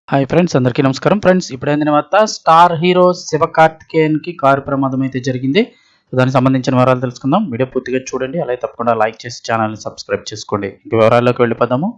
Hi friends, అందరికీ నమస్కారం. Friends, ఇప్పుడైందిన వార్త స్టార్ హీరో శివకార్తికేయన్‌కి కారు ప్రమాదం అయితే జరిగింది. దానికి సంబంధించిన వివరాలు తెలుసుకుందాం. వీడియో పూర్తిగా చూడండి. అలాగే తప్పకుండా లైక్ చేసి ఛానల్‌ని సబ్స్క్రైబ్ చేసుకోండి. ఇంక వివరాల్లోకి వెళ్ళిపోదాము.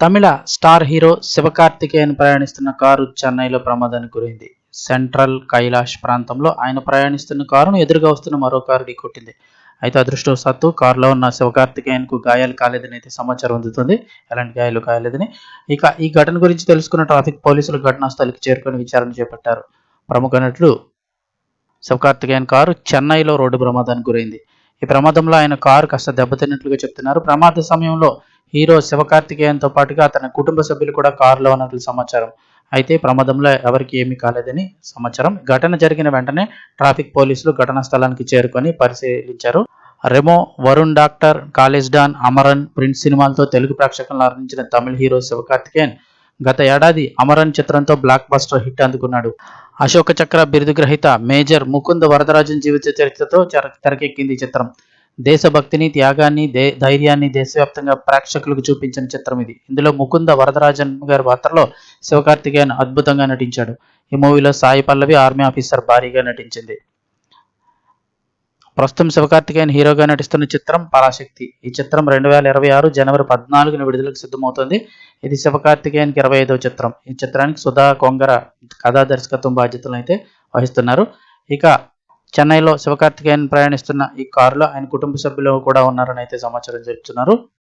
తమిళ స్టార్ హీరో శివకార్తికేయన్ ప్రయాణిస్తున్న కారు చెన్నైలో ప్రమాదానికి గురైంది. సెంట్రల్ కైలాష్ ప్రాంతంలో ఆయన ప్రయాణిస్తున్న కారును ఎదురుగా వస్తున్న మరో కారు ఢీకొట్టింది. అయితే అదృష్టవశాత్తు కారులో ఉన్న శివకార్తికేయన్‌కు గాయాలు కాలేదని అయితే సమాచారం అందుతుంది. ఎలాంటి గాయాలు కాలేదని. ఇక ఈ ఘటన గురించి తెలుసుకున్న ట్రాఫిక్ పోలీసులు ఘటనా స్థలికి చేరుకొని విచారణ చేపట్టారు. ప్రముఖ నటుడు శివకార్తికేయన్ కారు చెన్నైలో రోడ్డు ప్రమాదానికి గురైంది. ఈ ప్రమాదంలో ఆయన కారు కాస్త దెబ్బతిన్నట్లుగా చెప్తున్నారు. ప్రమాద సమయంలో హీరో శివకార్తికేయన్‌తో పాటుగా అతని కుటుంబ సభ్యులు కూడా కారులో ఉన్నట్లు సమాచారం. అయితే ప్రమాదంలో ఎవరికీ ఏమీ కాలేదని సమాచారం. ఘటన జరిగిన వెంటనే ట్రాఫిక్ పోలీసులు ఘటనా స్థలానికి చేరుకొని పరిశీలించారు. Remo, Varun doctor, college don, Amaran, prince సినిమాలతో తెలుగు ప్రేక్షకులను అలరించిన తమిళ హీరో శివకార్తికేయన్ గత ఏడాది అమరన్ చిత్రంతో బ్లాక్ బస్టర్ హిట్ అందుకున్నాడు. అశోక చక్ర బిరుదు గ్రహీత మేజర్ ముకుంద్ వరదరాజన్ జీవిత చరిత్రతో తెరకెక్కింది ఈ చిత్రం. దేశభక్తిని, త్యాగాన్ని, ధైర్యాన్ని దేశవ్యాప్తంగా ప్రేక్షకులకు చూపించిన చిత్రం ఇది. ఇందులో ముకుంద వరదరాజన్ గారి పాత్రలో శివకార్తికేయన్ అద్భుతంగా నటించాడు. ఈ మూవీలో సాయి పల్లవి ఆర్మీ ఆఫీసర్ భారీగా నటించింది. ప్రస్తుతం శివకార్తికేయన్ హీరోగా నటిస్తున్న చిత్రం పరాశక్తి. ఈ చిత్రం 2026 జనవరి 14న విడుదలకు సిద్ధమవుతోంది. ఇది శివకార్తికేయన్‌కి 25వ చిత్రం. ఈ చిత్రానికి సుధా కొంగర కథా దర్శకత్వం బాధ్యతలను అయితే వహిస్తున్నారు. ఇక చెన్నైలో శివకార్తికేయన్ ప్రయాణిస్తున్న ఈ కారులో ఆయన కుటుంబ సభ్యులు కూడా ఉన్నారని అయితే సమాచారం చెప్తున్నారు.